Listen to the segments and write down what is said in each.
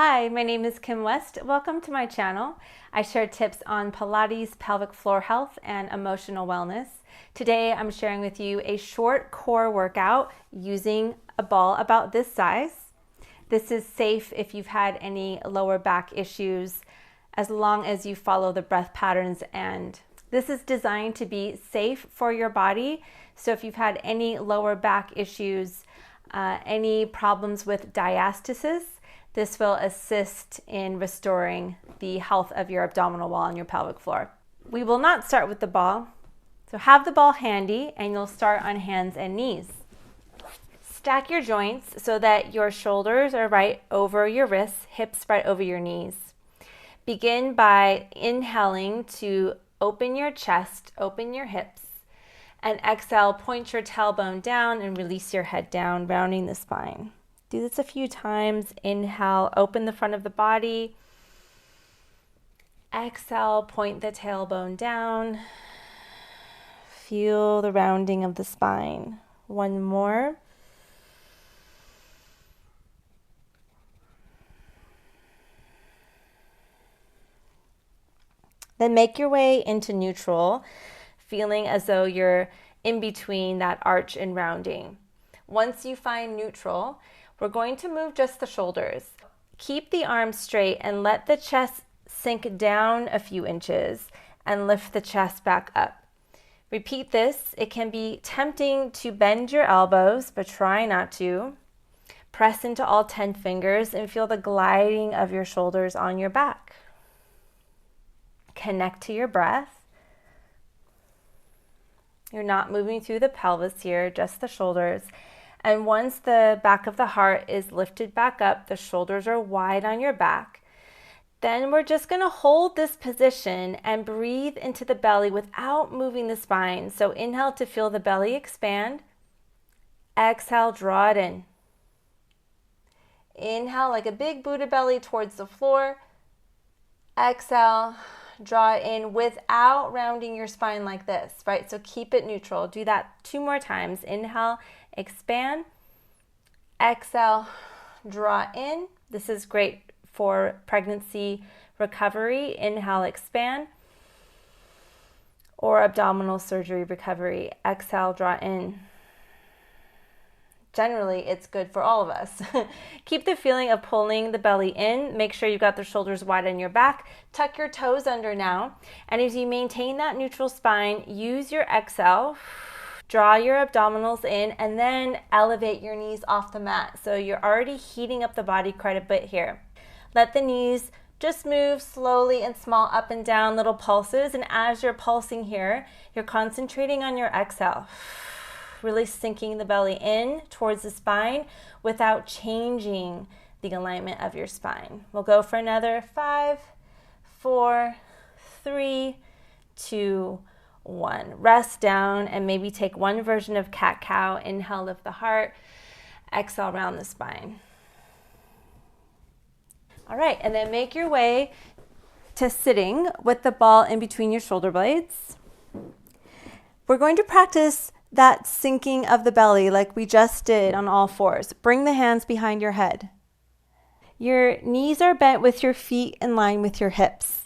Hi, my name is Kim West. Welcome to my channel. I share tips on Pilates, pelvic floor health, and emotional wellness. Today I'm sharing with you a short core workout using a ball about this size. This is safe if you've had any lower back issues, as long as you follow the breath patterns, and this is designed to be safe for your body. So if you've had any lower back issues, any problems with diastasis, this will assist in restoring the health of your abdominal wall and your pelvic floor. We will not start with the ball. So have the ball handy and you'll start on hands and knees. Stack your joints so that your shoulders are right over your wrists, hips right over your knees. Begin by inhaling to open your chest, open your hips, and exhale, point your tailbone down and release your head down, rounding the spine. Do this a few times. Inhale, open the front of the body. Exhale, point the tailbone down. Feel the rounding of the spine. One more. Then make your way into neutral, feeling as though you're in between that arch and rounding. Once you find neutral, we're going to move just the shoulders. Keep the arms straight and let the chest sink down a few inches and lift the chest back up. Repeat this. It can be tempting to bend your elbows, but try not to. Press into all 10 fingers and feel the gliding of your shoulders on your back. Connect to your breath. You're not moving through the pelvis here, just the shoulders. And once the back of the heart is lifted back up, the shoulders are wide on your back, then we're just going to hold this position and breathe into the belly without moving the spine. So inhale to feel the belly expand. Exhale, draw it in. Inhale like a big Buddha belly towards the floor. Exhale, draw it in without rounding your spine like this, right? So keep it neutral. Do that 2 more times. Inhale, expand. Exhale, draw in. This is great for pregnancy recovery. Inhale, expand. Or abdominal surgery recovery. Exhale, draw in. Generally, it's good for all of us. Keep the feeling of pulling the belly in. Make sure you've got the shoulders wide on your back. Tuck your toes under now. And as you maintain that neutral spine, use your exhale. Draw your abdominals in and then elevate your knees off the mat. So you're already heating up the body quite a bit here. Let the knees just move slowly and small up and down, little pulses. And as you're pulsing here, you're concentrating on your exhale. Really sinking the belly in towards the spine without changing the alignment of your spine. We'll go for another 5, 4, 3, 2, 1. Rest down and maybe take one version of cat-cow. Inhale, lift the heart. Exhale, round the spine. All right, and then make your way to sitting with the ball in between your shoulder blades. We're going to practice that sinking of the belly like we just did on all fours. Bring the hands behind your head. Your knees are bent with your feet in line with your hips.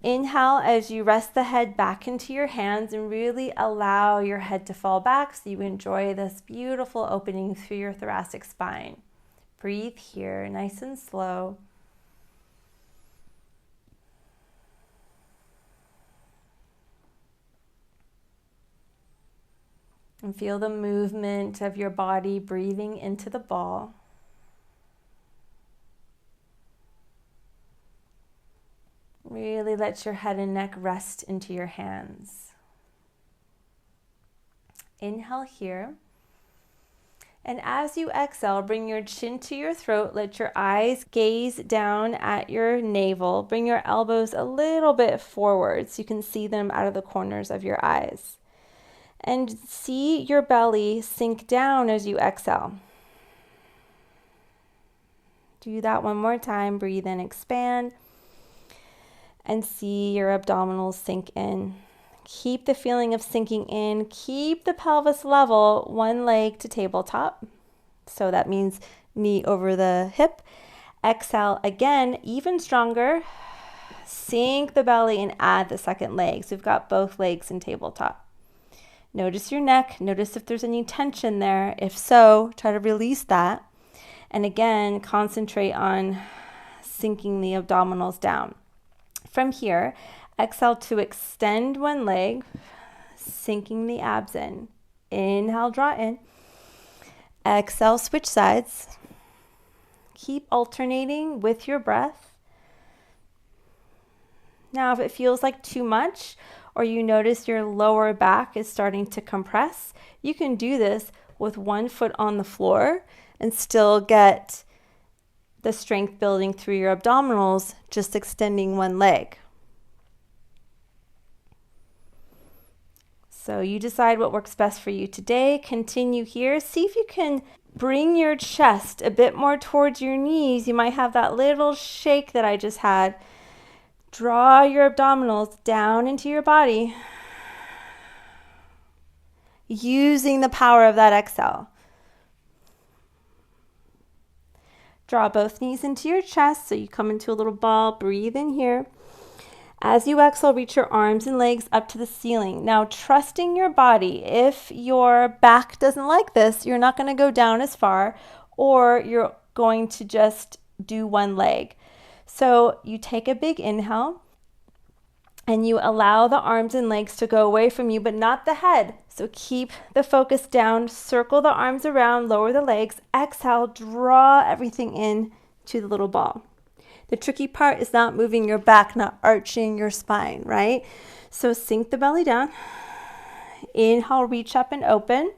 Inhale as you rest the head back into your hands and really allow your head to fall back so you enjoy this beautiful opening through your thoracic spine. Breathe here, nice and slow. And feel the movement of your body breathing into the ball. Really let your head and neck rest into your hands. Inhale here. And as you exhale, bring your chin to your throat. Let your eyes gaze down at your navel. Bring your elbows a little bit forward so you can see them out of the corners of your eyes. And see your belly sink down as you exhale. Do that one more time. Breathe in, expand. And see your abdominals sink in. Keep the feeling of sinking in. Keep the pelvis level, one leg to tabletop. So that means knee over the hip. Exhale again, even stronger. Sink the belly and add the second leg. So we've got both legs in tabletop. Notice your neck. Notice if there's any tension there. If so, try to release that. And again, concentrate on sinking the abdominals down. From here, exhale to extend one leg, sinking the abs in. Inhale, draw in. Exhale, switch sides. Keep alternating with your breath. Now, if it feels like too much, or you notice your lower back is starting to compress, you can do this with one foot on the floor and still get the strength building through your abdominals, just extending one leg. So you decide what works best for you today. Continue here. See if you can bring your chest a bit more towards your knees. You might have that little shake that I just had. Draw your abdominals down into your body, using the power of that exhale. Draw both knees into your chest so you come into a little ball. Breathe in here. As you exhale, reach your arms and legs up to the ceiling. Now, trusting your body. If your back doesn't like this, you're not going to go down as far, or you're going to just do one leg. So you take a big inhale and you allow the arms and legs to go away from you, but not the head. So keep the focus down, circle the arms around, lower the legs, exhale, draw everything in to the little ball. The tricky part is not moving your back, not arching your spine, right? So sink the belly down. Inhale, reach up and open.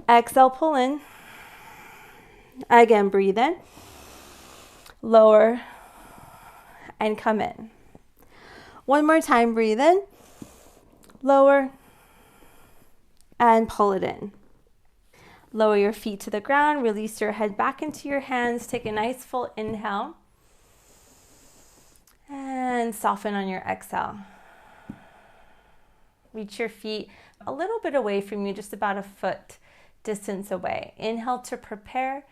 Exhale, pull in. Again, breathe in. Lower and come in. One more time, breathe in. Lower and pull it in. Lower your feet to the ground, release your head back into your hands, take a nice full inhale, and soften on your exhale. Reach your feet a little bit away from you, just about a foot distance away. Inhale to prepare.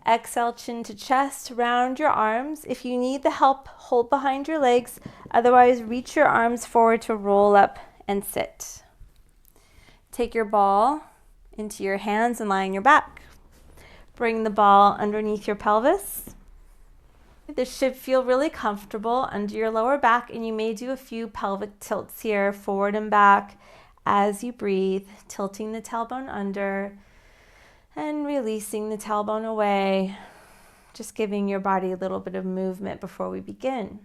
Exhale, chin to chest, round your arms. If you need the help, hold behind your legs. Otherwise, reach your arms forward to roll up and sit. Take your ball into your hands and lie on your back. Bring the ball underneath your pelvis. This should feel really comfortable under your lower back, and you may do a few pelvic tilts here, forward and back as you breathe, tilting the tailbone under and releasing the tailbone away, just giving your body a little bit of movement before we begin.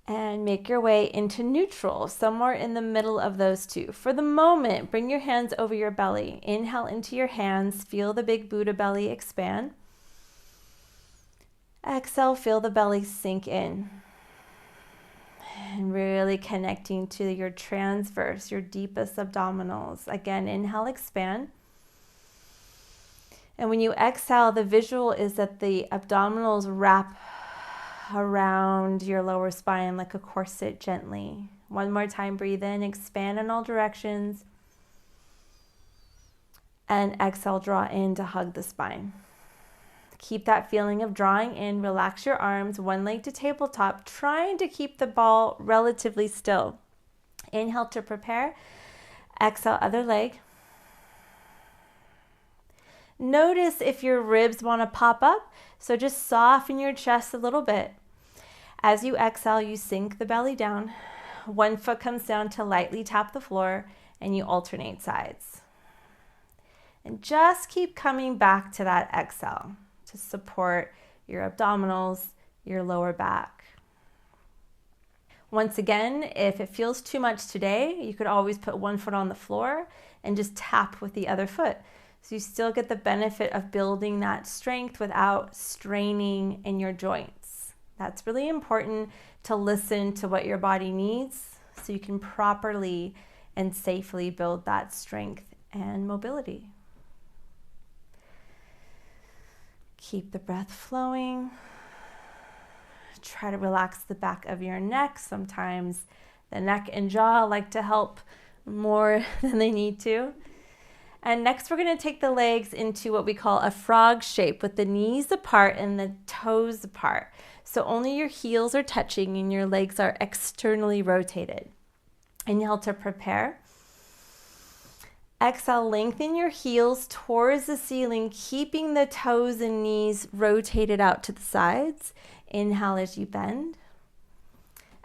And make your way into neutral, somewhere in the middle of those two. For the moment, bring your hands over your belly. Inhale into your hands, feel the big Buddha belly expand. Exhale, feel the belly sink in. And really connecting to your transverse, your deepest abdominals. Again, inhale, expand. And when you exhale, the visual is that the abdominals wrap around your lower spine like a corset gently. One more time, breathe in, expand in all directions. And exhale, draw in to hug the spine. Keep that feeling of drawing in, relax your arms, one leg to tabletop, trying to keep the ball relatively still. Inhale to prepare, exhale, other leg. Notice if your ribs want to pop up, so just soften your chest a little bit. As you exhale, you sink the belly down. One foot comes down to lightly tap the floor, and you alternate sides. And just keep coming back to that exhale to support your abdominals, your lower back. Once again, if it feels too much today, you could always put one foot on the floor and just tap with the other foot. So you still get the benefit of building that strength without straining in your joints. That's really important, to listen to what your body needs so you can properly and safely build that strength and mobility. Keep the breath flowing. Try to relax the back of your neck. Sometimes the neck and jaw like to help more than they need to. And next we're going to take the legs into what we call a frog shape with the knees apart and the toes apart. So only your heels are touching and your legs are externally rotated. Inhale to prepare. Exhale, lengthen your heels towards the ceiling, keeping the toes and knees rotated out to the sides. Inhale as you bend.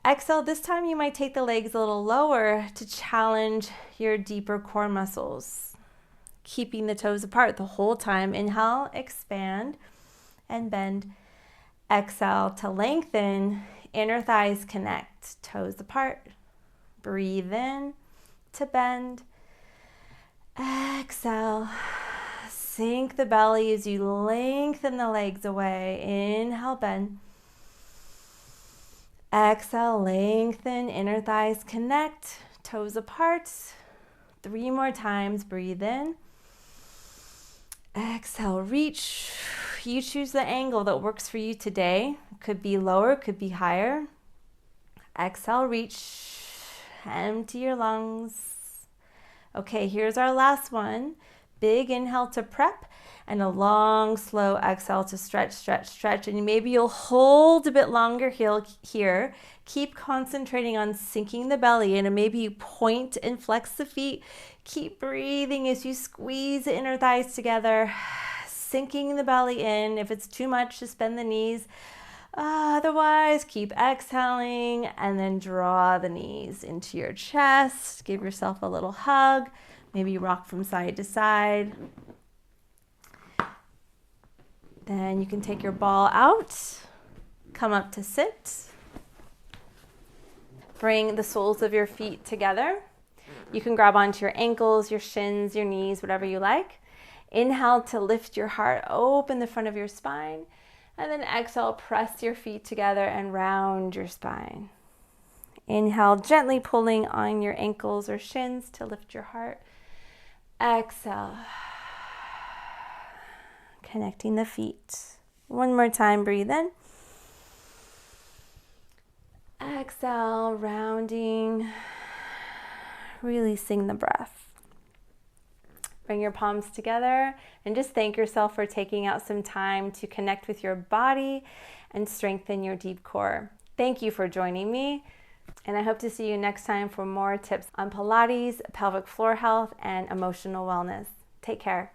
Exhale, this time you might take the legs a little lower to challenge your deeper core muscles. Keeping the toes apart the whole time. Inhale, expand and bend. Exhale to lengthen, inner thighs connect, toes apart. Breathe in to bend. Exhale, sink the belly as you lengthen the legs away. Inhale, bend. Exhale, lengthen, inner thighs connect, toes apart. 3 more times, breathe in. Exhale, reach. You choose the angle that works for you today. It could be lower, could be higher. Exhale, reach. Empty your lungs. Okay, here's our last one. Big inhale to prep and a long, slow exhale to stretch, stretch, stretch. And maybe you'll hold a bit longer here. Keep concentrating on sinking the belly in, and maybe you point and flex the feet. Keep breathing as you squeeze the inner thighs together, sinking the belly in. If it's too much, just bend the knees. Otherwise, keep exhaling and then draw the knees into your chest. Give yourself a little hug. Maybe rock from side to side. Then you can take your ball out. Come up to sit. Bring the soles of your feet together. You can grab onto your ankles, your shins, your knees, whatever you like. Inhale to lift your heart, open the front of your spine. And then exhale, press your feet together and round your spine. Inhale, gently pulling on your ankles or shins to lift your heart. Exhale, connecting the feet. One more time, breathe in. Exhale, rounding, releasing the breath. Bring your palms together and just thank yourself for taking out some time to connect with your body and strengthen your deep core. Thank you for joining me, and I hope to see you next time for more tips on Pilates, pelvic floor health, and emotional wellness. Take care.